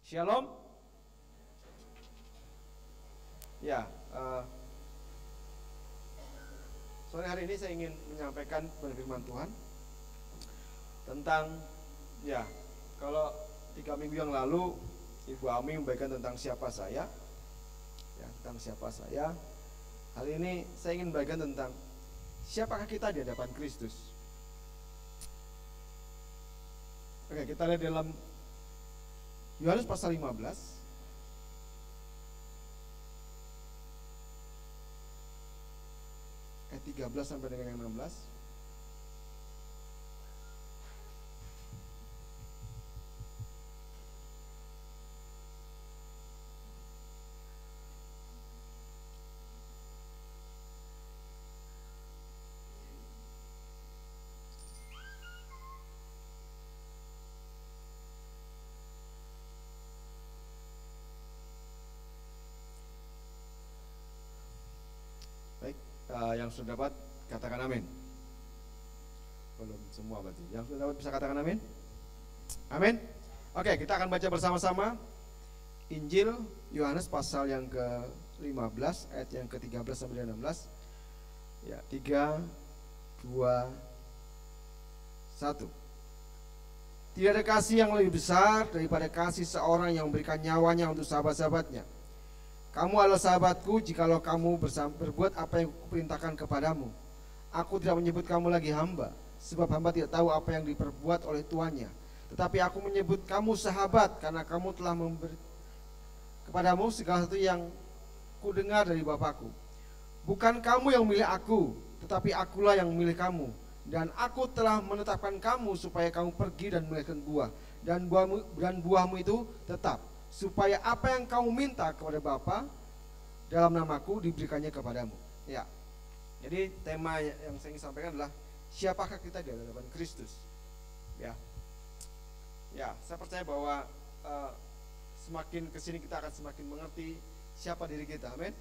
Shalom. Ya, sore hari ini saya ingin menyampaikan firman Tuhan tentang, ya, kalau 3 minggu yang lalu Ibu Ami membagikan tentang siapa saya, ya, tentang siapa saya. Hari ini saya ingin membagikan tentang siapakah kita di hadapan Kristus. Oke, kita lihat dalam Yohanes pasal 15 ayat 13 sampai dengan yang 16. Baik, yang sudah dapat katakan amin. Belum semua berarti. Yang sudah dapat bisa katakan amin. Amin. Oke, kita akan baca bersama-sama Injil Yohanes pasal yang ke-15 ayat yang ke-13 sampai 16. Ya, 3 2 1. Tidak ada kasih yang lebih besar daripada kasih seorang yang memberikan nyawanya untuk sahabat-sahabatnya. Kamu adalah sahabatku jikalau kamu berbuat apa yang kuperintahkan kepadamu. Aku tidak menyebut kamu lagi hamba, sebab hamba tidak tahu apa yang diperbuat oleh tuannya. Tetapi aku menyebut kamu sahabat, karena kamu telah memberi kepadamu segala sesuatu yang kudengar dari Bapakku. Bukan kamu yang memilih aku, tetapi akulah yang memilih kamu. Dan aku telah menetapkan kamu supaya kamu pergi dan melahirkan buah, dan buahmu itu tetap, supaya apa yang kamu minta kepada Bapa dalam namaku diberikannya kepadamu. Ya. Jadi tema yang saya ingin sampaikan adalah siapakah kita di hadapan Kristus. Ya. Ya, saya percaya bahwa semakin kesini kita akan semakin mengerti siapa diri kita. Amin.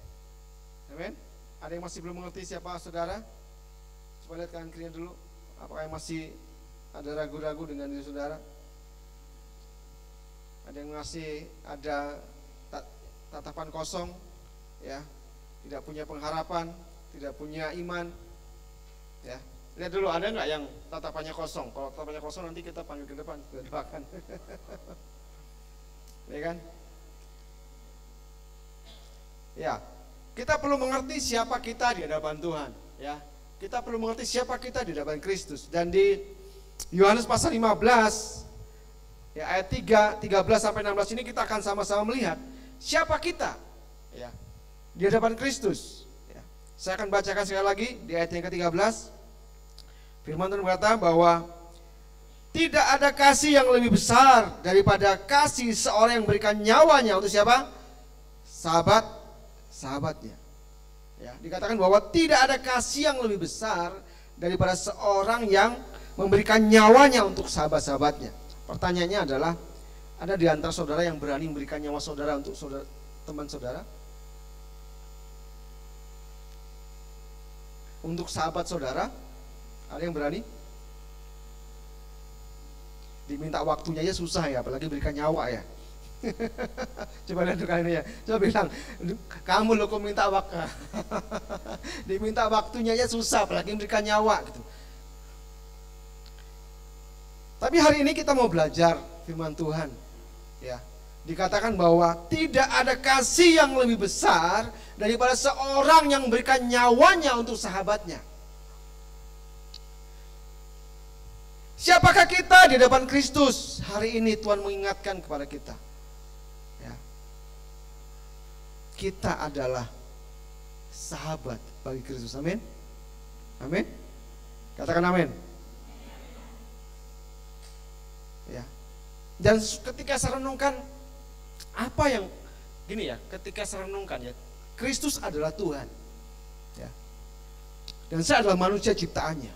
Amin. Ada yang masih belum mengerti siapa saudara? Coba lihat kanan kirinya dulu. Apakah yang masih ada ragu-ragu dengan diri saudara? Ada yang masih ada tatapan kosong, ya, tidak punya pengharapan, tidak punya iman, ya. Lihat dulu, ada nggak yang tatapannya kosong? Kalau tatapannya kosong nanti kita panggil ke depan, kita doakan. Ya kan? Ya, kita perlu mengerti siapa kita di hadapan Tuhan, ya. Kita perlu mengerti siapa kita di hadapan Kristus. Dan di Yohanes pasal 15 ya, ayat 13 sampai 16 ini kita akan sama-sama melihat siapa kita, ya, di hadapan Kristus. Ya. Saya akan bacakan sekali lagi di ayat yang ke-13. Firman Tuhan berkata bahwa tidak ada kasih yang lebih besar daripada kasih seorang yang berikan nyawanya untuk siapa? Sahabatnya. Ya, dikatakan bahwa tidak ada kasih yang lebih besar daripada seorang yang memberikan nyawanya untuk sahabat-sahabatnya. Pertanyaannya adalah, ada di antara saudara yang berani memberikan nyawa saudara untuk teman saudara? Untuk sahabat saudara? Ada yang berani? Diminta waktunya aja susah ya, apalagi berikan nyawa ya. Coba lihat kali ini ya. Coba bilang, kamu lo kok minta waktu? Diminta waktunya aja susah, apalagi memberikan nyawa gitu. Tapi hari ini kita mau belajar firman Tuhan, ya. Dikatakan bahwa tidak ada kasih yang lebih besar daripada seorang yang memberikan nyawanya untuk sahabatnya. Siapakah kita di hadapan Kristus? Hari ini Tuhan mengingatkan kepada kita, ya. Kita adalah sahabat bagi Kristus. Amin. Amin. Katakan amin. Ya. Dan ketika saya renungkan apa yang gini ya, ketika saya renungkan ya, Kristus adalah Tuhan, ya. Dan saya adalah manusia ciptaannya.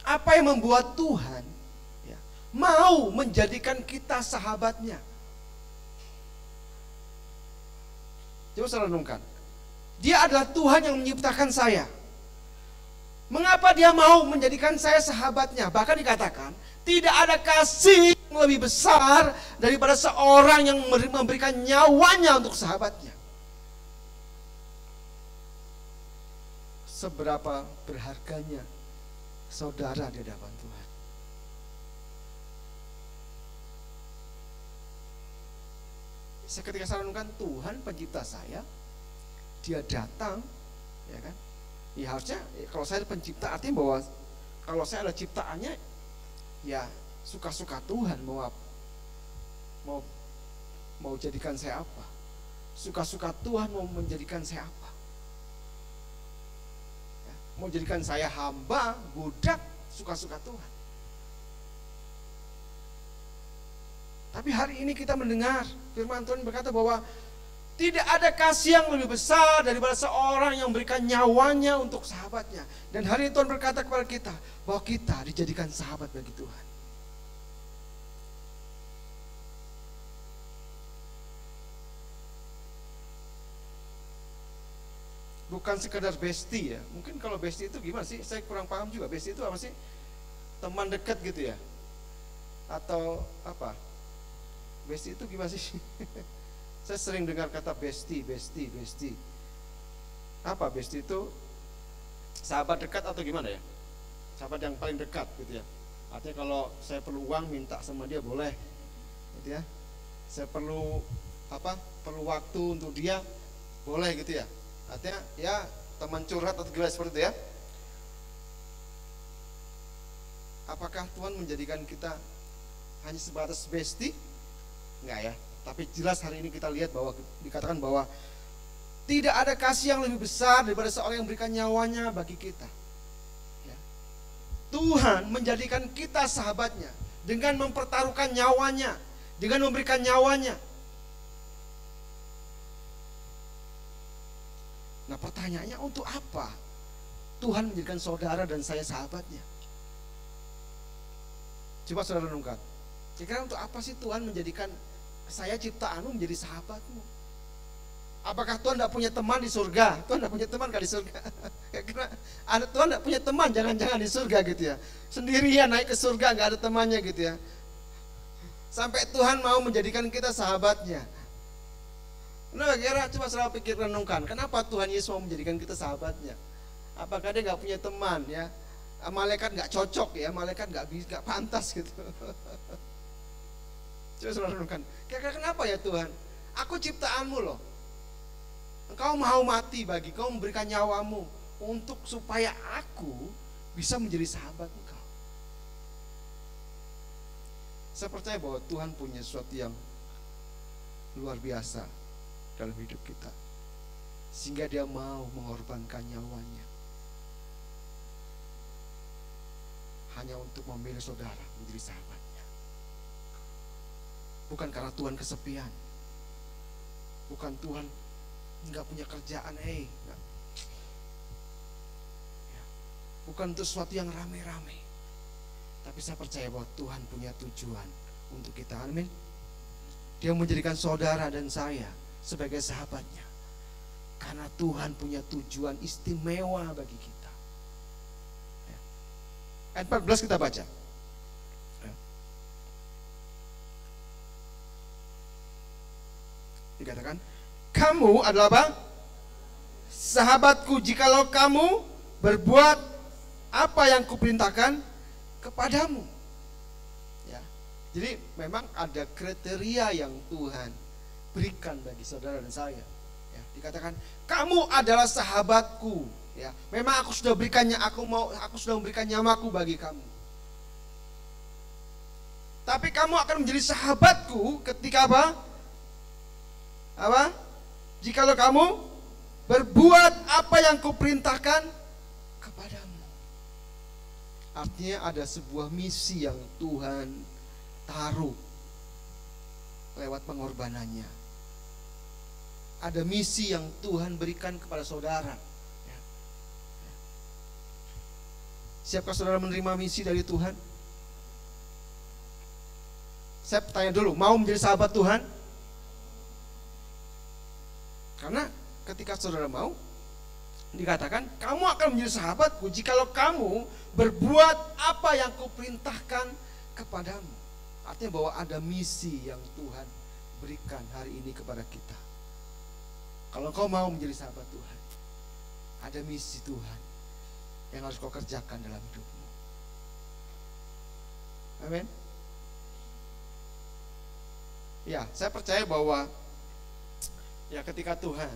Apa yang membuat Tuhan, ya, mau menjadikan kita sahabatnya? Coba saya renungkan. Dia adalah Tuhan yang menciptakan saya. Mengapa dia mau menjadikan saya sahabatnya? Bahkan dikatakan Tidak ada kasih yang lebih besar daripada seorang yang memberikan nyawanya untuk sahabatnya. Seberapa berharganya saudara di hadapan Tuhan. Ketika saya renungkan, Tuhan pencipta saya, Dia datang, ya kan? Ya harusnya kalau saya pencipta, artinya bahwa kalau saya ada ciptaannya, ya suka-suka Tuhan mau jadikan saya apa? Suka-suka Tuhan mau menjadikan saya apa? Ya, mau jadikan saya hamba, budak, suka-suka Tuhan. Tapi hari ini kita mendengar firman Tuhan berkata bahwa tidak ada kasih yang lebih besar daripada seorang yang memberikan nyawanya untuk sahabatnya. Dan hari ini Tuhan berkata kepada kita bahwa kita dijadikan sahabat bagi Tuhan. Bukan sekedar bestie ya. Mungkin kalau bestie itu gimana sih? Saya kurang paham juga. Bestie itu apa sih? Teman dekat gitu ya? Atau apa? Bestie itu gimana sih? Saya sering dengar kata bestie. Apa bestie itu? Sahabat dekat atau gimana ya? Sahabat yang paling dekat gitu ya. Artinya kalau saya perlu uang minta sama dia boleh, gitu ya. Saya perlu perlu waktu untuk dia boleh gitu ya. Artinya ya teman curhat atau gimana seperti itu ya. Apakah Tuhan menjadikan kita hanya sebatas bestie? Enggak ya. Tapi jelas hari ini kita lihat bahwa dikatakan bahwa tidak ada kasih yang lebih besar daripada seorang yang memberikan nyawanya bagi kita. Ya. Tuhan menjadikan kita sahabatnya dengan mempertaruhkan nyawanya, dengan memberikan nyawanya. Nah pertanyaannya, untuk apa Tuhan menjadikan saudara dan saya sahabatnya? Coba saudara renungkan. Kira-kira untuk apa sih Tuhan menjadikan saya ciptaanmu menjadi sahabatmu? Apakah Tuhan tidak punya teman di surga? Tuhan tidak punya teman di surga? Kira-kira ada Tuhan tidak punya teman, jangan-jangan di surga gitu ya. Sendirian naik ke surga, nggak ada temannya gitu ya. Sampai Tuhan mau menjadikan kita sahabatnya. Nah, kira coba saudara pikir renungkan, kenapa Tuhan Yesus mau menjadikan kita sahabatnya? Apakah dia nggak punya teman ya? Malaikat nggak cocok ya, malaikat nggak pantas gitu. Coba saudara renungkan, kira-kira kenapa ya Tuhan? Aku ciptaanmu loh. Engkau mau mati bagi kau, memberikan nyawamu untuk supaya aku bisa menjadi sahabat engkau. Saya percaya bahwa Tuhan punya sesuatu yang luar biasa dalam hidup kita, sehingga dia mau mengorbankan nyawanya hanya untuk memilih saudara menjadi sahabatnya. Bukan karena Tuhan kesepian, bukan Tuhan nggak punya kerjaan, enggak. Ya. Bukan untuk sesuatu yang rame-rame, tapi saya percaya bahwa Tuhan punya tujuan untuk kita. Amin. Dia menjadikan saudara dan saya sebagai sahabatnya karena Tuhan punya tujuan istimewa bagi kita. Ya. Ayat 14 kita baca. Ya. Dikatakan, kamu adalah apa? Sahabatku jikalau kamu berbuat apa yang kuperintahkan kepadamu. Ya. Jadi memang ada kriteria yang Tuhan berikan bagi saudara dan saya. Ya, dikatakan kamu adalah sahabatku. Ya, memang aku sudah memberikan nyamaku bagi kamu. Tapi kamu akan menjadi sahabatku ketika apa? Apa? Jikalau kamu berbuat apa yang kuperintahkan kepadamu. Artinya ada sebuah misi yang Tuhan taruh lewat pengorbanannya. Ada misi yang Tuhan berikan kepada saudara. Siapkah saudara menerima misi dari Tuhan? Saya tanya dulu, mau menjadi sahabat Tuhan? Karena ketika saudara mau, dikatakan kamu akan menjadi sahabatku jikalau kamu berbuat apa yang kuperintahkan kepadamu. Artinya bahwa ada misi yang Tuhan berikan hari ini kepada kita. Kalau kau mau menjadi sahabat Tuhan, ada misi Tuhan yang harus kau kerjakan dalam hidupmu. Amin. Ya, saya percaya bahwa ya ketika Tuhan,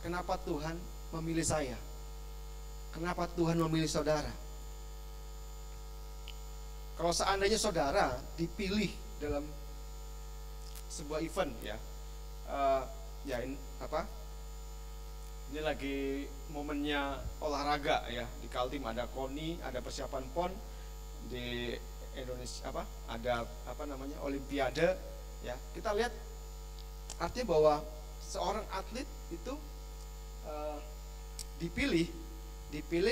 kenapa Tuhan memilih saya? Kenapa Tuhan memilih saudara? Kalau seandainya saudara dipilih dalam sebuah event ya, ini lagi momennya olahraga ya, di Kaltim ada KONI, ada persiapan PON, di Indonesia ada Olimpiade ya. Kita lihat artinya bahwa seorang atlet itu dipilih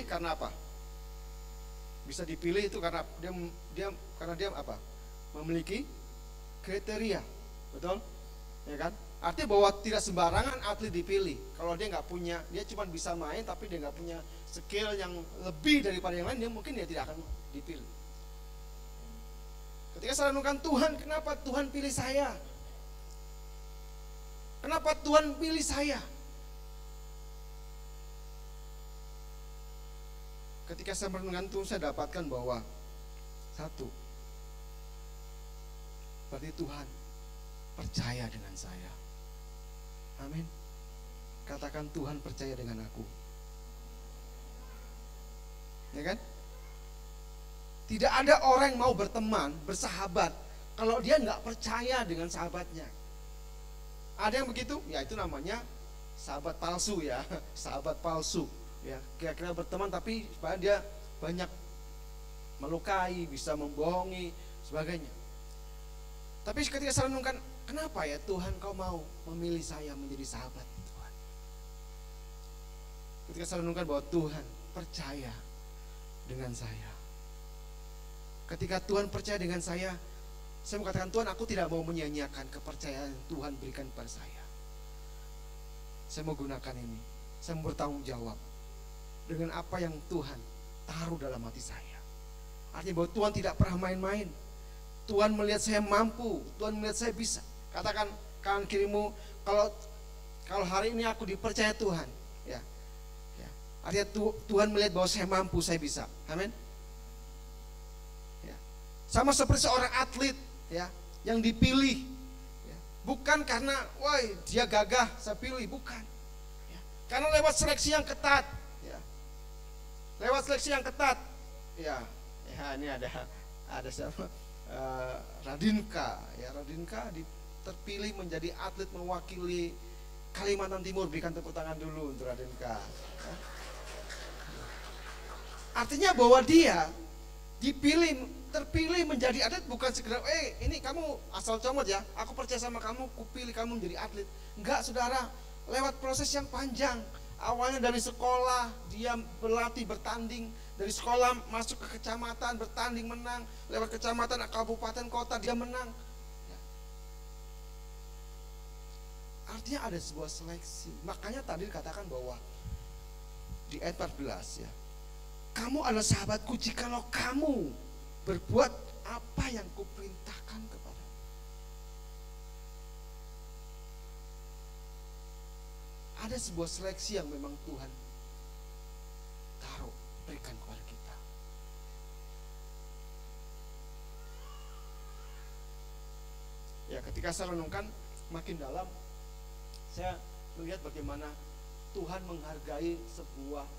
karena apa? Bisa dipilih itu karena dia memiliki kriteria, betul? Ya kan? Artinya bahwa tidak sembarangan atlet dipilih. Kalau dia nggak punya, dia cuma bisa main tapi dia nggak punya skill yang lebih daripada yang lain, dia tidak akan dipilih. Ketika saya renungkan Tuhan, kenapa Tuhan pilih saya? Kenapa Tuhan pilih saya? Ketika saya merenungkan itu, saya dapatkan bahwa satu, berarti Tuhan percaya dengan saya. Amin. Katakan, Tuhan percaya dengan aku. Ya kan? Tidak ada orang yang mau berteman, bersahabat, kalau dia nggak percaya dengan sahabatnya. Ada yang begitu? Ya itu namanya sahabat palsu ya, sahabat palsu. Ya, kira-kira berteman tapi supaya dia banyak melukai, bisa membohongi, sebagainya. Tapi ketika saya renungkan, kenapa ya Tuhan kau mau memilih saya menjadi sahabat Tuhan? Ketika saya renungkan bahwa Tuhan percaya dengan saya. Ketika Tuhan percaya dengan saya mengatakan, Tuhan, aku tidak mau menyia-nyiakan kepercayaan yang Tuhan berikan kepada saya. Saya mau gunakan ini, saya mau bertanggung jawab dengan apa yang Tuhan taruh dalam hati saya. Artinya bahwa Tuhan tidak pernah main-main. Tuhan melihat saya mampu, Tuhan melihat saya bisa. Katakan kanan kirimu, kalau hari ini aku dipercaya Tuhan, ya. Artinya Tuhan melihat bahwa saya mampu, saya bisa. Amin. Ya. Sama seperti seorang atlet, ya, yang dipilih, ya. Bukan karena, wah dia gagah, saya pilih, bukan. Ya. Karena lewat seleksi yang ketat. Lewat seleksi yang ketat, ya ini ada siapa? Radinka, ya Radinka terpilih menjadi atlet mewakili Kalimantan Timur. Berikan tepuk tangan dulu untuk Radinka. Ya. Artinya bahwa dia terpilih menjadi atlet bukan sekedar, ini kamu asal comot ya, aku percaya sama kamu, kupilih kamu menjadi atlet. Enggak, saudara, lewat proses yang panjang. Awalnya dari sekolah dia berlatih, bertanding, dari sekolah masuk ke kecamatan, bertanding, menang, lewat kecamatan, kabupaten, kota dia menang. Ya. Artinya ada sebuah seleksi. Makanya tadi dikatakan bahwa di ayat 14 ya, kamu adalah sahabatku jikalau kamu berbuat apa yang kuperintahkan kepadamu. Ada sebuah seleksi yang memang Tuhan taruh, berikan kepada kita. Ya, ketika saya renungkan makin dalam, saya melihat bagaimana Tuhan menghargai sebuah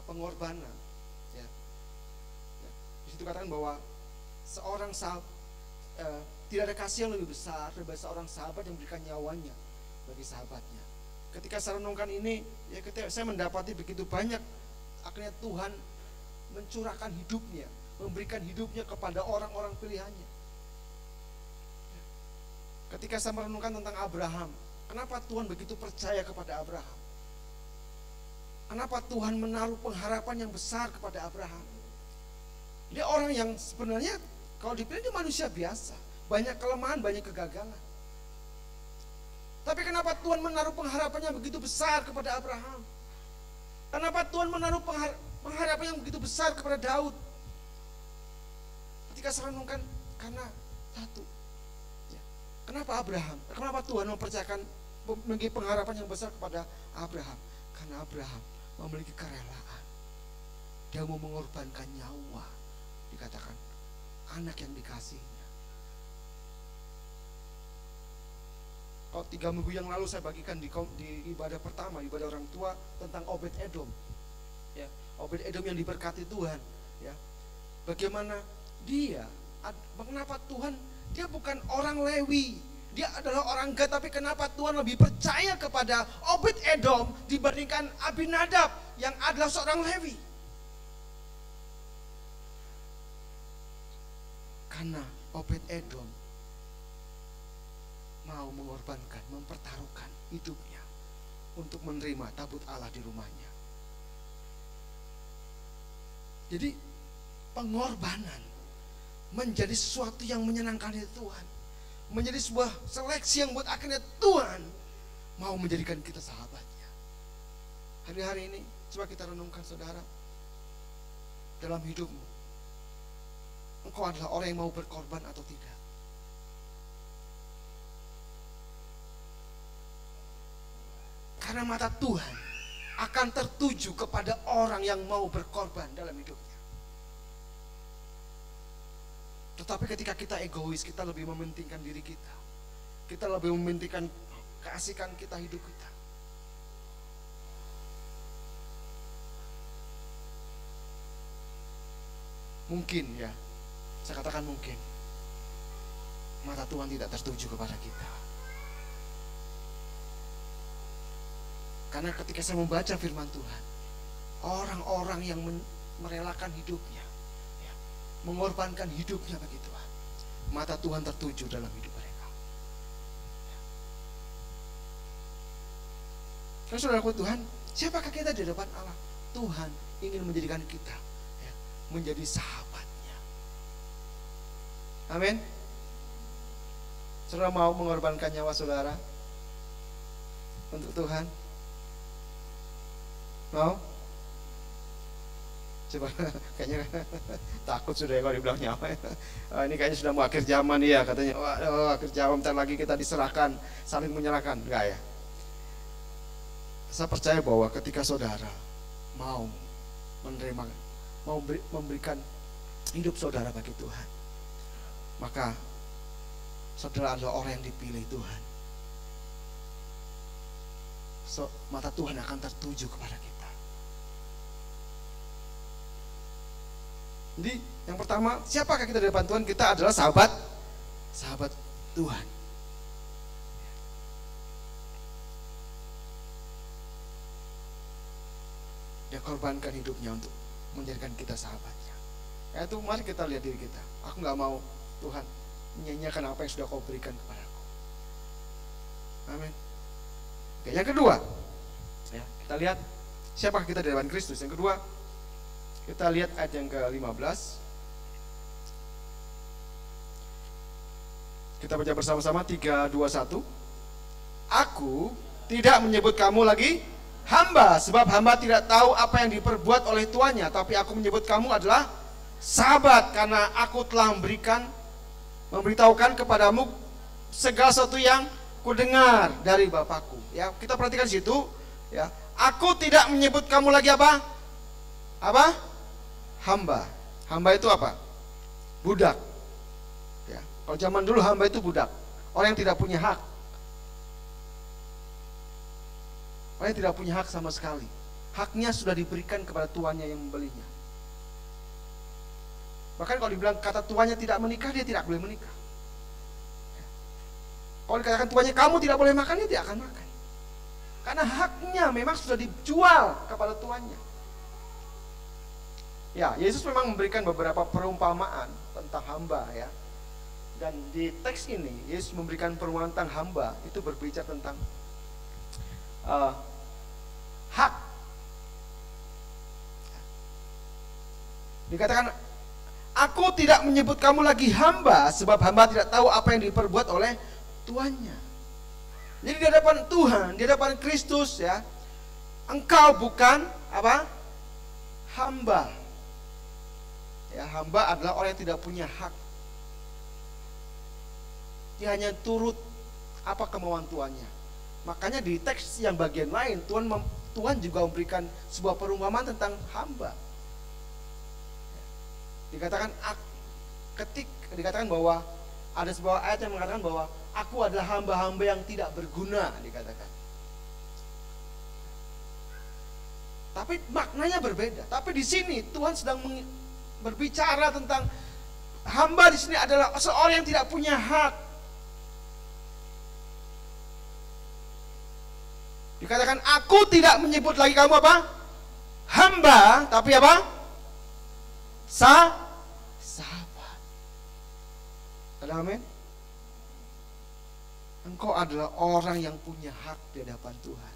pengorbanan. Ya. Di situ katakan bahwa tidak ada kasih yang lebih besar daripada seorang sahabat yang memberikan nyawanya bagi sahabatnya. Ketika saya renungkan ini, ya ketika saya mendapati begitu banyak, akhirnya Tuhan mencurahkan hidupnya, memberikan hidupnya kepada orang-orang pilihannya. Ketika saya merenungkan tentang Abraham, kenapa Tuhan begitu percaya kepada Abraham? Kenapa Tuhan menaruh pengharapan yang besar kepada Abraham? Dia orang yang sebenarnya kalau dipilih dia manusia biasa, banyak kelemahan, banyak kegagalan. Tapi kenapa Tuhan menaruh pengharapan yang begitu besar kepada Abraham? Kenapa Tuhan menaruh pengharapan yang begitu besar kepada Daud? Ketika saya renungkan, Karena satu, ya. Kenapa Abraham? Kenapa Tuhan mempercayakan, memiliki pengharapan yang besar kepada Abraham? Karena Abraham memiliki kerelaan. Dia mau mengorbankan nyawa, dikatakan anak yang dikasihnya. Kalau 3 minggu yang lalu saya bagikan di ibadah pertama, ibadah orang tua, tentang Obed Edom, ya, Obed Edom yang diberkati Tuhan, ya. Bagaimana dia, kenapa Tuhan, dia bukan orang Lewi, dia adalah orang Gad, tapi kenapa Tuhan lebih percaya kepada Obed Edom dibandingkan Abinadab yang adalah seorang Lewi? Karena Obed Edom mau mengorbankan, mempertaruhkan hidupnya untuk menerima tabut Allah di rumahnya. Jadi pengorbanan menjadi sesuatu yang menyenangkan Tuhan, menjadi sebuah seleksi yang buat akhirnya Tuhan mau menjadikan kita sahabatnya. Hari-hari ini coba kita renungkan, saudara, dalam hidupmu, engkau adalah orang yang mau berkorban atau tidak? Karena mata Tuhan akan tertuju kepada orang yang mau berkorban dalam hidupnya. Tetapi ketika kita egois, kita lebih mementingkan diri kita, kita lebih mementingkan keasikan kita, hidup kita, mungkin, ya, saya katakan mungkin, mata Tuhan tidak tertuju kepada kita. Karena ketika saya membaca firman Tuhan, orang-orang yang merelakan hidupnya, ya, mengorbankan hidupnya bagi Tuhan, mata Tuhan tertuju dalam hidup mereka. Karena saudaraku Tuhan, siapakah kita di depan Allah? Tuhan ingin menjadikan kita, ya, menjadi sahabatnya. Amin. Saudara mau mengorbankan nyawa saudara untuk Tuhan? Mau? Coba, kayaknya takut sudah ya kalau dibilang nyawa. Ini kayaknya sudah mau akhir zaman ya, katanya. Akhir zaman, bentar lagi kita diserahkan, saling menyerahkan. Enggak ya? Saya percaya bahwa ketika saudara mau menerima, mau memberikan hidup saudara bagi Tuhan, maka saudara adalah orang yang dipilih Tuhan. Mata Tuhan akan tertuju kepada kita. Jadi yang pertama, siapakah kita di depan Tuhan? Kita adalah sahabat Tuhan. Dia korbankan hidupnya untuk menjadikan kita sahabatnya. Itu mari kita lihat diri kita. Aku gak mau Tuhan menyanyiakan apa yang sudah kau berikan kepadaku. Amin. Oke, yang kedua, ya, kita lihat siapakah kita di depan Kristus. Yang kedua, kita lihat ayat yang ke-15. Kita baca bersama-sama, 3, 2, 1. Aku tidak menyebut kamu lagi hamba, sebab hamba tidak tahu apa yang diperbuat oleh tuannya, tapi aku menyebut kamu adalah sahabat, karena aku telah memberitahukan kepadamu segala sesuatu yang kudengar dari Bapakku. Ya, kita perhatikan situ, ya. Aku tidak menyebut kamu lagi apa? Apa? Hamba. Hamba itu apa? Budak. Ya. Kalau zaman dulu hamba itu budak, orang yang tidak punya hak. Orang yang tidak punya hak sama sekali. Haknya sudah diberikan kepada tuannya yang membelinya. Bahkan kalau dibilang kata tuannya tidak menikah, dia tidak boleh menikah. Kalau dikatakan tuannya kamu tidak boleh makan, dia tidak akan makan. Karena haknya memang sudah dijual kepada tuannya. Ya, Yesus memang memberikan beberapa perumpamaan tentang hamba, ya. Dan di teks ini Yesus memberikan perumpamaan tentang hamba, itu berbicara tentang hak. Dikatakan, aku tidak menyebut kamu lagi hamba, sebab hamba tidak tahu apa yang diperbuat oleh tuannya. Jadi di hadapan Tuhan, di hadapan Kristus, ya, engkau bukan apa? Hamba. Ya, hamba adalah orang yang tidak punya hak. Dia hanya turut apa kemauan tuannya. Makanya di teks yang bagian lain Tuhan juga memberikan sebuah perumpamaan tentang hamba. Dikatakan bahwa ada sebuah ayat yang mengatakan bahwa aku adalah hamba-hamba yang tidak berguna, dikatakan. Tapi maknanya berbeda. Tapi di sini Tuhan sedang berbicara tentang hamba di sini adalah seorang yang tidak punya hak. Dikatakan aku tidak menyebut lagi kamu apa? Hamba, tapi apa? Sahabat. Ada amin? Engkau adalah orang yang punya hak di hadapan Tuhan.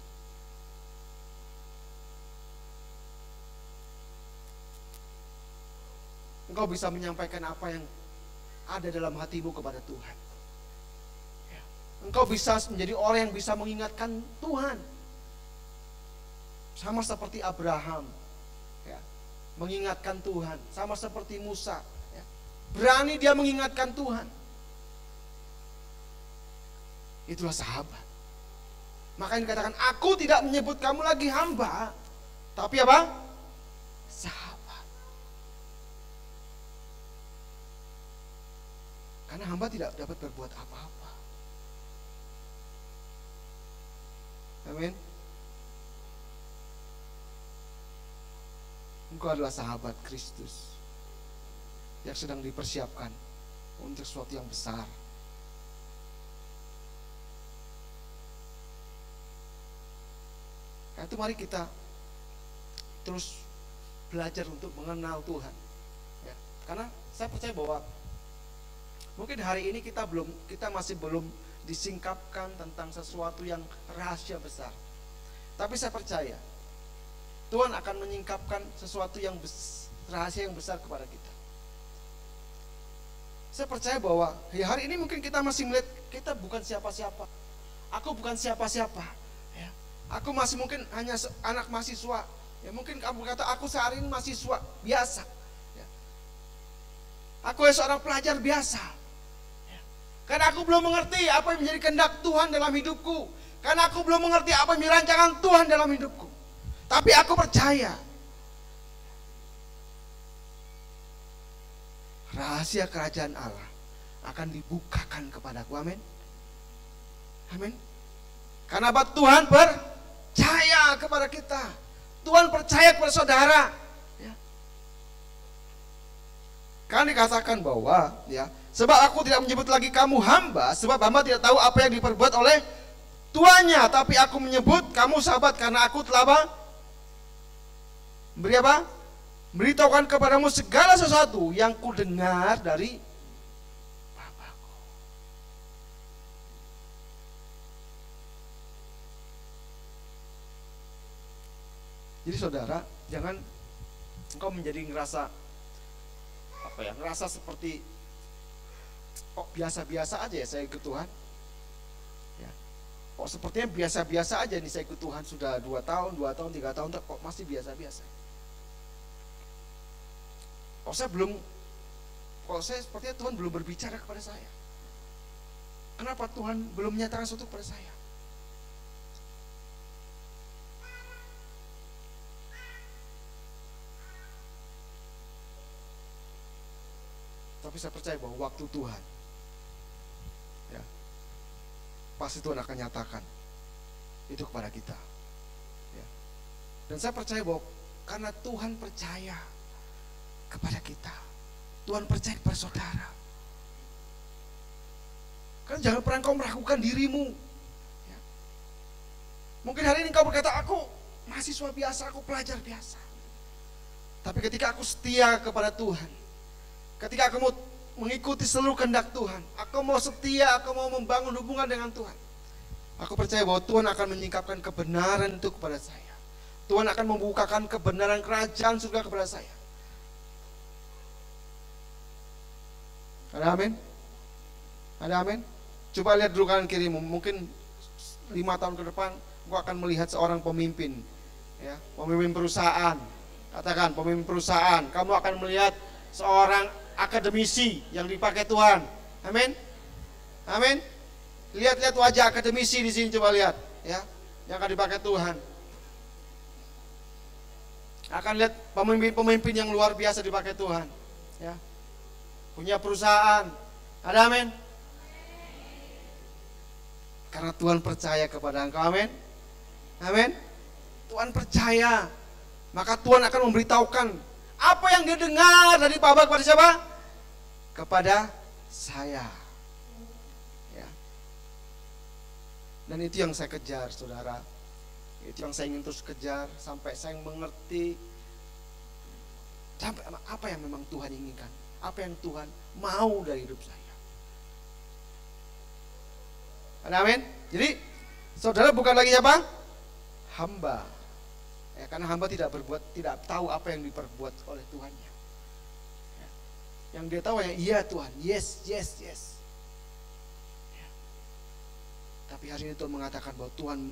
Engkau bisa menyampaikan apa yang ada dalam hatimu kepada Tuhan. Engkau bisa menjadi orang yang bisa mengingatkan Tuhan. Sama seperti Abraham, ya, mengingatkan Tuhan. Sama seperti Musa, ya, berani dia mengingatkan Tuhan. Itulah sahabat. Makanya dikatakan aku tidak menyebut kamu lagi hamba, tapi apa? Sahabat. Karena hamba tidak dapat berbuat apa-apa. Amin. Engkau adalah sahabat Kristus yang sedang dipersiapkan untuk sesuatu yang besar. Karena itu mari kita terus belajar untuk mengenal Tuhan. Ya, karena saya percaya bahwa mungkin hari ini kita masih belum disingkapkan tentang sesuatu yang rahasia besar. Tapi saya percaya Tuhan akan menyingkapkan sesuatu yang rahasia yang besar kepada kita. Saya percaya bahwa hari ini mungkin kita masih melihat kita bukan siapa-siapa. Aku bukan siapa-siapa. Ya. Aku masih mungkin hanya anak mahasiswa. Ya, mungkin kamu berkata aku sehari ini mahasiswa biasa. Ya. Aku seorang pelajar biasa. Ya. Karena aku belum mengerti apa yang menjadi kehendak Tuhan dalam hidupku. Karena aku belum mengerti apa yang menjadi rancangan Tuhan dalam hidupku. Tapi aku percaya rahasia kerajaan Allah akan dibukakan kepadaku. Amin. Amin. Karena apa? Tuhan percaya kepada kita. Tuhan percaya kepada saudara. Ya. Kan dikatakan bahwa, ya, sebab aku tidak menyebut lagi kamu hamba, sebab hamba tidak tahu apa yang diperbuat oleh tuannya, tapi aku menyebut kamu sahabat karena aku telah apa? Beri apa? Beritahukan kepadamu segala sesuatu yang ku dengar dari Bapakku. Jadi saudara, jangan engkau menjadi ngerasa seperti biasa-biasa aja ya saya ikut Tuhan. Ya. Sepertinya biasa-biasa aja nih saya ikut Tuhan sudah 2 tahun, 3 tahun kok masih biasa-biasa. Saya sepertinya Tuhan belum berbicara kepada saya. Kenapa Tuhan belum menyatakan sesuatu kepada saya? Tapi saya percaya bahwa waktu Tuhan, ya, pasti Tuhan akan nyatakan itu kepada kita. Ya. Dan saya percaya bahwa karena Tuhan percaya kepada kita, Tuhan percaya kepada saudara. Kan jangan pernah kau meragukan dirimu. Ya. Mungkin hari ini kau berkata, aku mahasiswa biasa, aku pelajar biasa. Tapi ketika aku setia kepada Tuhan, ketika aku mau mengikuti seluruh kehendak Tuhan, aku mau setia, aku mau membangun hubungan dengan Tuhan, aku percaya bahwa Tuhan akan menyingkapkan kebenaran itu kepada saya. Tuhan akan membukakan kebenaran kerajaan surga kepada saya. Ada amin? Ada amin? Coba lihat dulu kanan kirimu. Mungkin 5 tahun ke depan engkau akan melihat seorang pemimpin, ya, pemimpin perusahaan. Katakan pemimpin perusahaan. Kamu akan melihat seorang akademisi yang dipakai Tuhan. Amin. Amin. Lihat-lihat wajah akademisi di sini, coba lihat, ya, yang akan dipakai Tuhan. Akan lihat pemimpin-pemimpin yang luar biasa dipakai Tuhan, ya. Punya perusahaan, ada amin. Karena Tuhan percaya kepada engkau, amin. Amin. Tuhan percaya, maka Tuhan akan memberitahukan apa yang dia dengar dari Bapa kepada siapa? Kepada saya. Ya. Dan itu yang saya kejar, saudara. Itu yang saya ingin terus kejar sampai saya mengerti sampai apa yang memang Tuhan inginkan, apa yang Tuhan mau dari hidup saya. Amin. Jadi saudara bukan lagi siapa? Hamba. Ya, karena hamba tidak tahu apa yang diperbuat oleh Tuhannya. Ya. Yang dia tahu hanya iya Tuhan, yes. Ya. Tapi hari ini Tuhan mengatakan bahwa Tuhan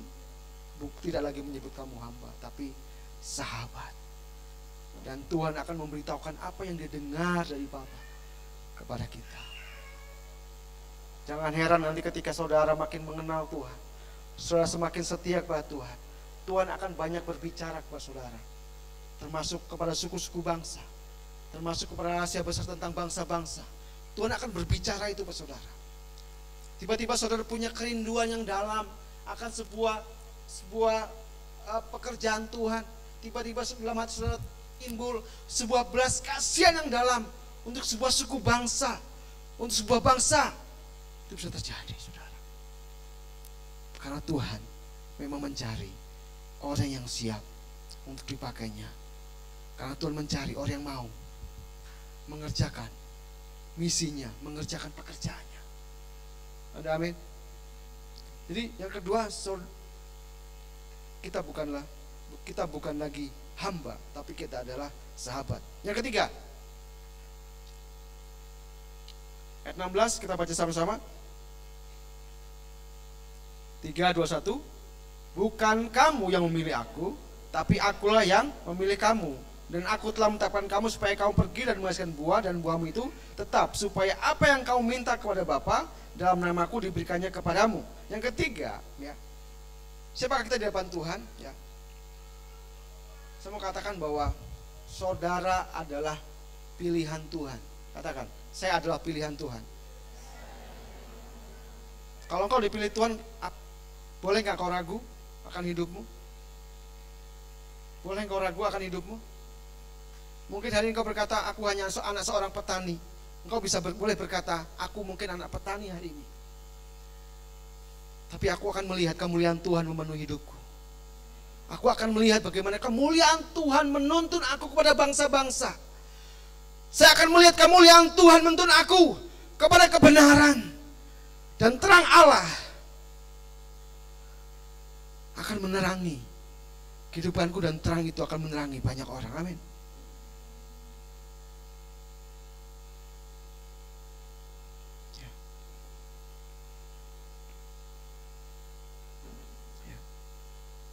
tidak lagi menyebut kamu hamba, tapi sahabat. Dan Tuhan akan memberitahukan apa yang dia dengar dari Bapa kepada kita. Jangan heran nanti ketika saudara makin mengenal Tuhan, saudara semakin setia kepada Tuhan, Tuhan akan banyak berbicara kepada saudara, termasuk kepada suku-suku bangsa, termasuk kepada rahasia besar tentang bangsa-bangsa. Tuhan akan berbicara itu kepada saudara. Tiba-tiba saudara punya kerinduan yang dalam akan sebuah pekerjaan Tuhan. Tiba-tiba dalam hati saudara timbul sebuah belas kasihan yang dalam untuk sebuah suku bangsa, untuk sebuah bangsa. Itu bisa terjadi, saudara. Karena Tuhan memang mencari orang yang siap untuk dipakainya. Karena Tuhan mencari orang yang mau mengerjakan misinya, mengerjakan pekerjaannya. Ada amin. Jadi yang kedua, kita bukan lagi hamba, tapi kita adalah sahabat. Yang ketiga, ayat 16 kita baca sama-sama. 3, 2, 1. Bukan kamu yang memilih aku, tapi akulah yang memilih kamu. Dan aku telah menetapkan kamu supaya kamu pergi dan menghasilkan buah, dan buahmu itu tetap, supaya apa yang kamu minta kepada Bapa dalam namaku diberikannya kepadamu. Yang ketiga, ya, siapakah kita di hadapan Tuhan? Ya. Saya mau katakan bahwa saudara adalah pilihan Tuhan. Katakan, saya adalah pilihan Tuhan. Kalau engkau dipilih Tuhan, boleh nggak kau ragu akan hidupmu? Boleh engkau ragu akan hidupmu? Mungkin hari ini engkau berkata, aku hanya anak seorang petani. Engkau boleh berkata, aku mungkin anak petani hari ini. Tapi aku akan melihat kemuliaan Tuhan memenuhi hidupku. Aku akan melihat bagaimana kemuliaan Tuhan menuntun aku kepada bangsa-bangsa. Saya akan melihat kemuliaan Tuhan menuntun aku kepada kebenaran. Dan terang Allah akan menerangi kehidupanku, dan terang itu akan menerangi banyak orang. Amin. Ya. Ya.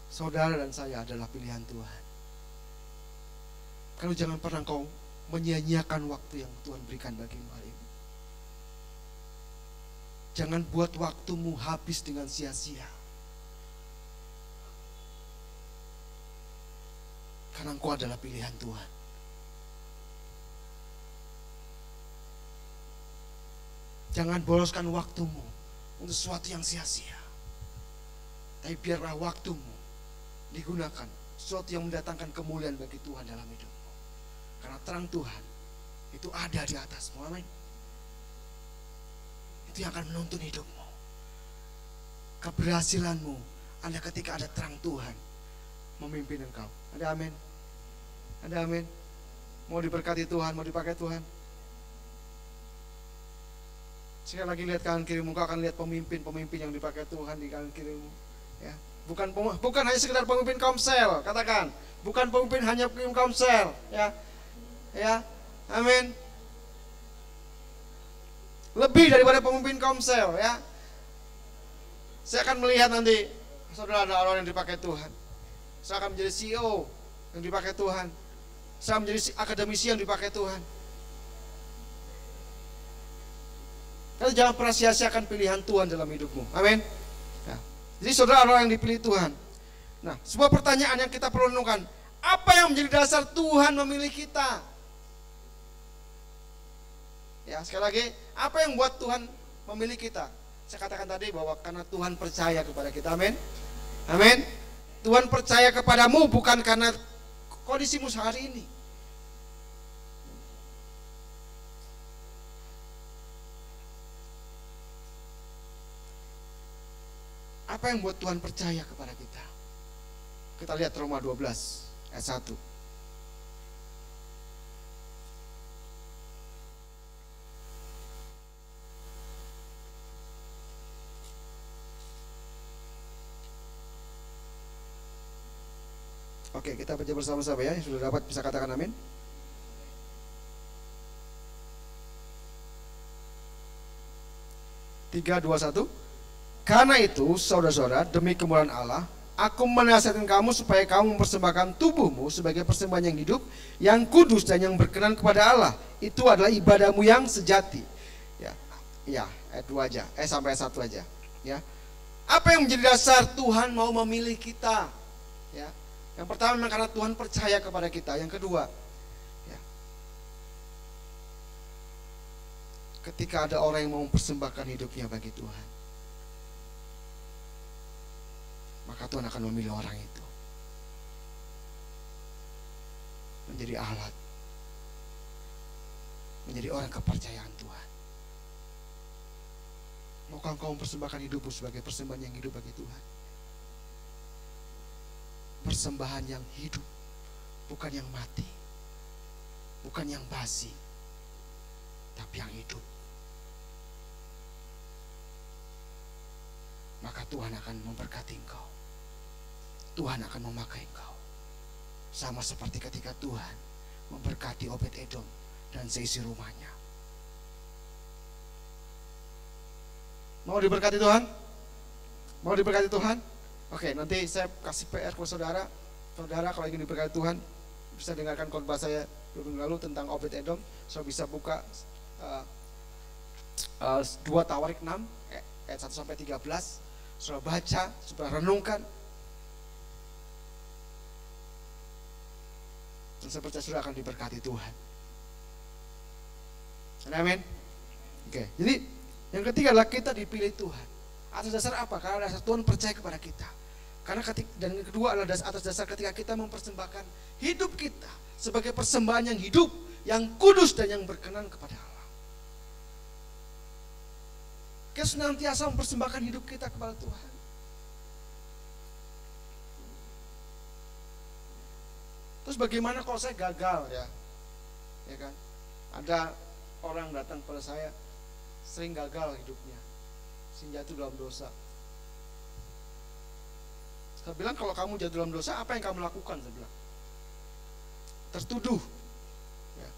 Saudara dan saya adalah pilihan Tuhan. Kalau jangan pernah kau menyia-nyiakan waktu yang Tuhan berikan bagimu hari ini. Jangan buat waktumu habis dengan sia-sia. Karena engkau adalah pilihan Tuhan. Jangan boloskan waktumu untuk sesuatu yang sia-sia. Tapi biarlah waktumu digunakan sesuatu yang mendatangkan kemuliaan bagi Tuhan dalam hidupmu. Karena terang Tuhan itu ada di atasmu. Amin. Itu yang akan menuntun hidupmu. Keberhasilanmu ada ketika ada terang Tuhan memimpin engkau. Ada amin. Ada amin. Mau diberkati Tuhan, mau dipakai Tuhan. Sekali lagi lihat kanan kirimu, kau akan lihat pemimpin-pemimpin yang dipakai Tuhan di kanan kirimu. Ya, bukan hanya sekedar pemimpin komsel, katakan, bukan pemimpin hanya pemimpin komsel, ya, amin. Lebih daripada pemimpin komsel, ya. Saya akan melihat nanti, saudara, ada orang yang dipakai Tuhan. Saya akan menjadi CEO yang dipakai Tuhan. Saya menjadi akademisi yang dipakai Tuhan. Dan Saudara jangan pernah sia-siakan pilihan Tuhan dalam hidupmu. Amin. Ya. Jadi saudara orang yang dipilih Tuhan. Nah, sebuah pertanyaan yang kita perlu renungkan. Apa yang menjadi dasar Tuhan memilih kita? Ya, sekali lagi, apa yang buat Tuhan memilih kita? Saya katakan tadi bahwa karena Tuhan percaya kepada kita. Amin. Amin. Tuhan percaya kepadamu bukan karena kondisimu sehari ini. Apa yang buat Tuhan percaya kepada kita? Kita lihat Roma 12 ayat 1. Oke, kita baca bersama-sama ya. Yang sudah dapat bisa katakan amin. Tiga, dua, satu. Karena itu, saudara-saudara, demi kemuliaan Allah, aku menasihatkan kamu supaya kamu mempersembahkan tubuhmu sebagai persembahan yang hidup, yang kudus dan yang berkenan kepada Allah. Itu adalah ibadahmu yang sejati. Ya, ayat 2 aja, sampai ayat 1 aja. Ya, apa yang menjadi dasar Tuhan mau memilih kita? Ya, yang pertama memang karena Tuhan percaya kepada kita. Yang kedua, ya, ketika ada orang yang mau mempersembahkan hidupnya bagi Tuhan, maka Tuhan akan memilih orang itu menjadi alat, menjadi orang kepercayaan Tuhan. Maukah engkau mempersembahkan hidupmu sebagai persembahan yang hidup bagi Tuhan? Persembahan yang hidup, bukan yang mati, bukan yang basi, tapi yang hidup. Maka Tuhan akan memberkati engkau. Tuhan akan memakai engkau. Sama seperti ketika Tuhan memberkati Obed-Edom dan seisi rumahnya. Mau diberkati Tuhan? Mau diberkati Tuhan? Oke, nanti saya kasih PR ke saudara. Saudara kalau ingin diberkati Tuhan, bisa dengarkan khotbah saya minggu lalu tentang Obed-Edom. Saudara bisa buka 2 Tawarik 6 ayat 1 sampai 13. Saudara baca, saudara renungkan. Dan saya percaya saudara akan diberkati Tuhan. Amin. Oke, jadi yang ketiga adalah kita dipilih Tuhan. Atas dasar apa? Karena dasar Tuhan percaya kepada kita. Dan yang kedua adalah atas dasar ketika kita mempersembahkan hidup kita sebagai persembahan yang hidup, yang kudus dan yang berkenan kepada Allah. Kita senantiasa mempersembahkan hidup kita kepada Tuhan. Terus bagaimana kalau saya gagal ya? Ya kan? Ada orang datang pada saya sering gagal hidupnya, sering jatuh dalam dosa. Saya bilang kalau kamu jatuh dalam dosa, apa yang kamu lakukan? Saya bilang tertuduh, ya,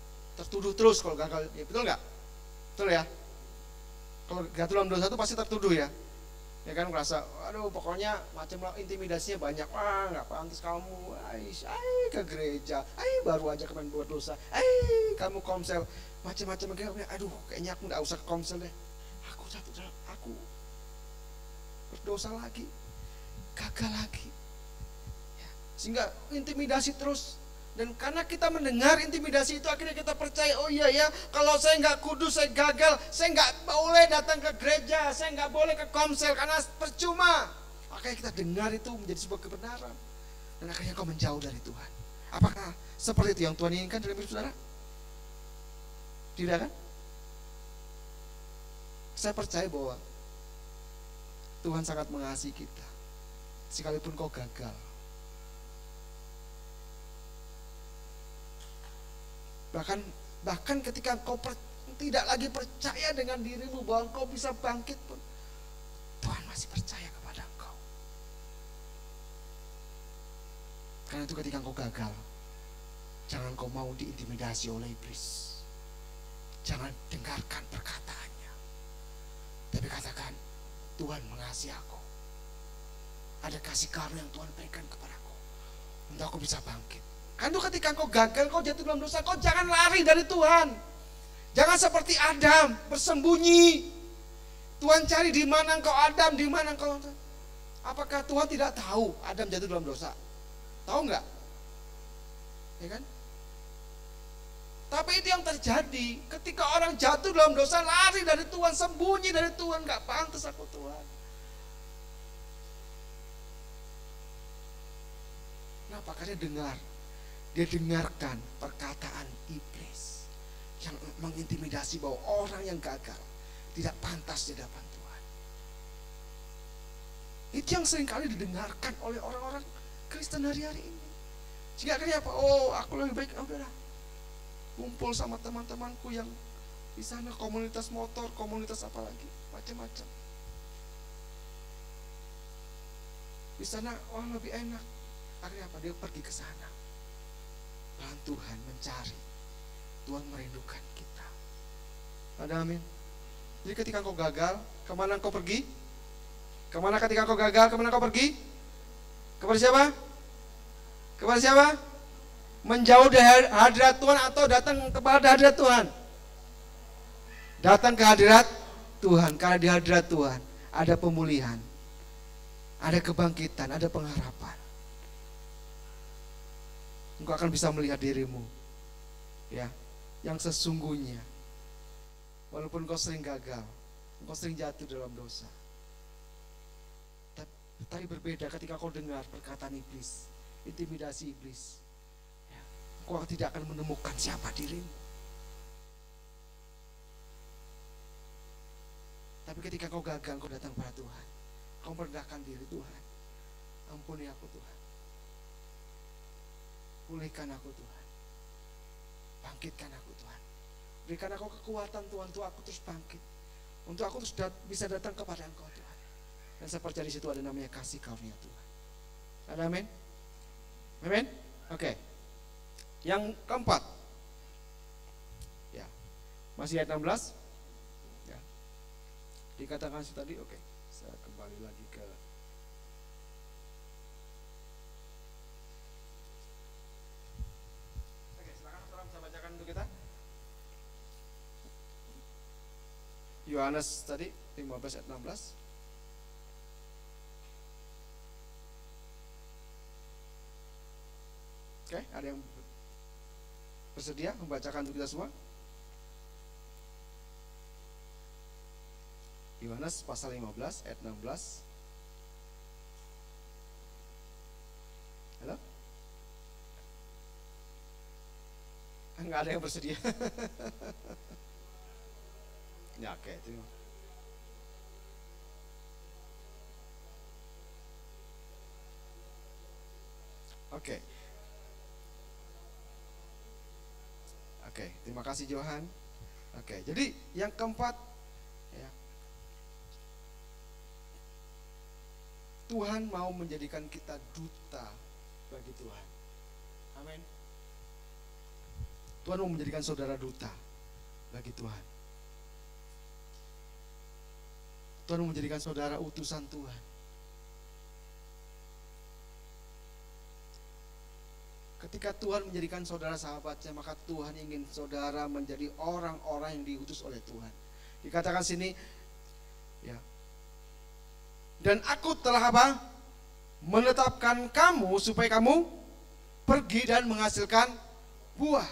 tertuduh terus kalau gagal. Ya, betul nggak? Betul ya? Kalau jatuh dalam dosa itu pasti tertuduh ya. Ya kan, merasa, aduh pokoknya macam intimidasinya banyak. Wah nggak pantas kamu, ke gereja, baru aja kemarin buat dosa, kamu komsel, macam-macam. Aduh kayaknya aku nggak usah ke komsel deh. Aku berdosa lagi, gagal lagi. Ya, sehingga intimidasi terus. Dan karena kita mendengar intimidasi itu, akhirnya kita percaya, oh iya ya, kalau saya nggak kudus, saya gagal, saya nggak boleh datang ke gereja, saya nggak boleh ke komsel karena percuma. Akhirnya kita dengar itu menjadi sebuah kebenaran, dan akhirnya kau menjauh dari Tuhan. Apakah seperti itu yang Tuhan inginkan dalam hidup saudara? Tidak kan? Saya percaya bahwa Tuhan sangat mengasihi kita, sekalipun kau gagal. Bahkan ketika engkau tidak lagi percaya dengan dirimu bahwa engkau bisa bangkit pun, Tuhan masih percaya kepada engkau. Karena itu ketika engkau gagal, jangan engkau mau diintimidasi oleh iblis. Jangan dengarkan perkataannya, tapi katakan, Tuhan mengasihi aku. Ada kasih karunia yang Tuhan berikan kepadaku untuk aku bisa bangkit. Kan itu ketika kau gagal, kau jatuh dalam dosa, kau jangan lari dari Tuhan. Jangan seperti Adam bersembunyi. Tuhan cari di mana engkau Adam, di mana engkau. Apakah Tuhan tidak tahu Adam jatuh dalam dosa? Tahu nggak? Ya kan? Tapi itu yang terjadi ketika orang jatuh dalam dosa, lari dari Tuhan, sembunyi dari Tuhan, nggak pantas aku Tuhan. Kenapa? Karena dia dengarkan perkataan iblis yang mengintimidasi bahwa orang yang gagal tidak pantas di hadapan Tuhan. Itu yang seringkali didengarkan oleh orang-orang Kristen hari-hari ini. Sehingga akhirnya apa? Oh, aku lebih baik, udahlah, kumpul sama teman-temanku yang di sana, komunitas motor, komunitas apa lagi, macam-macam. Di sana lebih enak. Akhirnya apa? Dia pergi ke sana. Dan Tuhan mencari, Tuhan merindukan kita. Ada amin. Jadi ketika engkau gagal, kemana engkau pergi? Kemana ketika engkau gagal, kemana engkau pergi? Kepada siapa? Kepada siapa? Menjauh dari hadirat Tuhan atau datang kepada hadirat Tuhan? Datang ke hadirat Tuhan. Karena di hadirat Tuhan ada pemulihan, ada kebangkitan, ada pengharapan. Engkau akan bisa melihat dirimu, ya, yang sesungguhnya. Walaupun engkau sering gagal, engkau sering jatuh dalam dosa, tapi berbeda ketika kau dengar perkataan iblis, intimidasi iblis, ya, engkau tidak akan menemukan siapa dirimu. Tapi ketika kau gagal, kau datang pada Tuhan, kau merendahkan diri. Tuhan, ampuni aku Tuhan, pulihkan aku Tuhan, bangkitkan aku Tuhan, berikan aku kekuatan Tuhan untuk aku terus bangkit, untuk aku terus bisa datang kepada Engkau Tuhan. Dan saya percaya di situ ada namanya kasih karunia Tuhan. Ada amin? Amin? Oke. Yang keempat, ya, masih ayat 16, ya, dikatakan tadi. Oke, saya kembali lagi ke Yohanes tadi 15 ayat 16. Oke, ada yang bersedia membacakan untuk kita semua? Yohanes pasal 15 ayat 16. Halo? Enggak ada yang bersedia. Ya, oke, terima. Oke. Oke, terima kasih Johan. Oke, jadi yang keempat, ya, Tuhan mau menjadikan kita duta bagi Tuhan. Amin. Tuhan mau menjadikan saudara duta bagi Tuhan. Tuhan mau menjadikan saudara utusan Tuhan. Ketika Tuhan menjadikan saudara sahabatnya, maka Tuhan ingin saudara menjadi orang-orang yang diutus oleh Tuhan. Dikatakan sini, ya, dan aku telah apa? Menetapkan kamu supaya kamu pergi dan menghasilkan buah.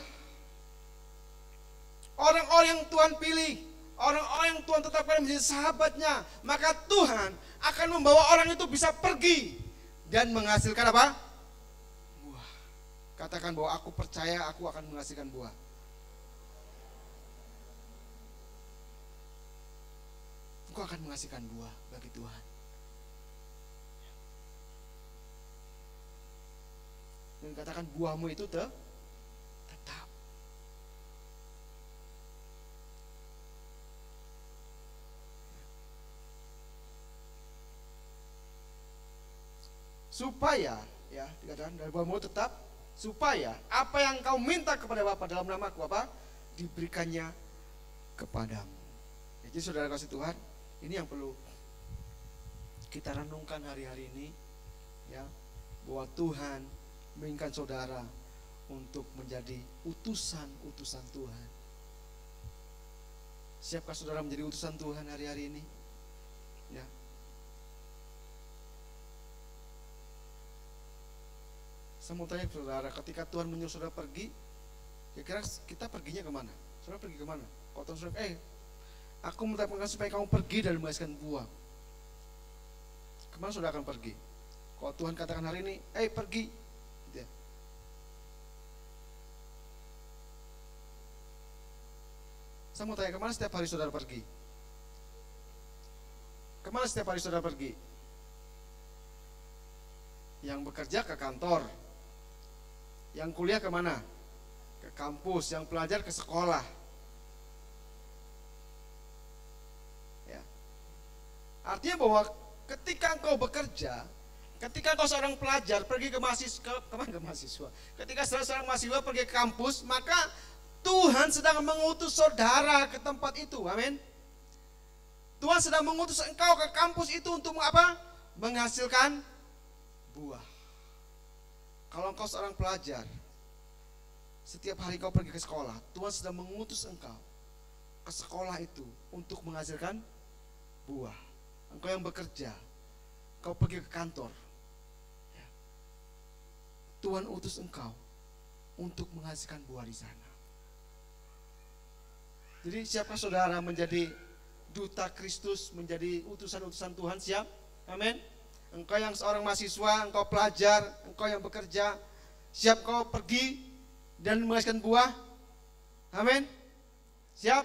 Orang-orang yang Tuhan pilih, orang-orang yang Tuhan tetapkan menjadi sahabatnya, maka Tuhan akan membawa orang itu bisa pergi dan menghasilkan apa? Buah. Katakan bahwa aku percaya aku akan menghasilkan buah. Engkau akan menghasilkan buah bagi Tuhan. Dan katakan buahmu itu tetap. Supaya, ya, dikatakan dari buahmu tetap, supaya apa yang kau minta kepada Bapa dalam namaku apa? Diberikannya kepadamu. Jadi saudara kasih Tuhan, ini yang perlu kita renungkan hari-hari ini, ya, bahwa Tuhan menginginkan saudara untuk menjadi utusan-utusan Tuhan. Siapkah saudara menjadi utusan Tuhan hari-hari ini? Ya. Saya mau tanya saudara, ketika Tuhan menyuruh saudara pergi, kira-kira kita perginya kemana? Saudara pergi kemana? Kalau Tuhan saudara, aku minta supaya kamu pergi dan menghasilkan buah. Kemana saudara akan pergi? Kalau Tuhan katakan hari ini, pergi. Ya. Saya mau tanya, kemana setiap hari saudara pergi? Kemana setiap hari saudara pergi? Yang bekerja ke kantor, yang kuliah kemana? Ke kampus, yang pelajar ke sekolah. Ya. Artinya bahwa ketika engkau bekerja, ketika engkau seorang pelajar pergi ke mahasiswa, ketika seorang mahasiswa pergi ke kampus, maka Tuhan sedang mengutus saudara ke tempat itu. Amin. Tuhan sedang mengutus engkau ke kampus itu untuk apa? Menghasilkan buah. Kalau engkau seorang pelajar, setiap hari engkau pergi ke sekolah, Tuhan sedang mengutus engkau ke sekolah itu untuk menghasilkan buah. Engkau yang bekerja, engkau pergi ke kantor, ya. Tuhan utus engkau untuk menghasilkan buah di sana. Jadi siapkah saudara menjadi duta Kristus, menjadi utusan-utusan Tuhan? Siap? Amin. Engkau yang seorang mahasiswa, engkau pelajar, engkau yang bekerja, siap kau pergi dan menghasilkan buah? Amin. Siap?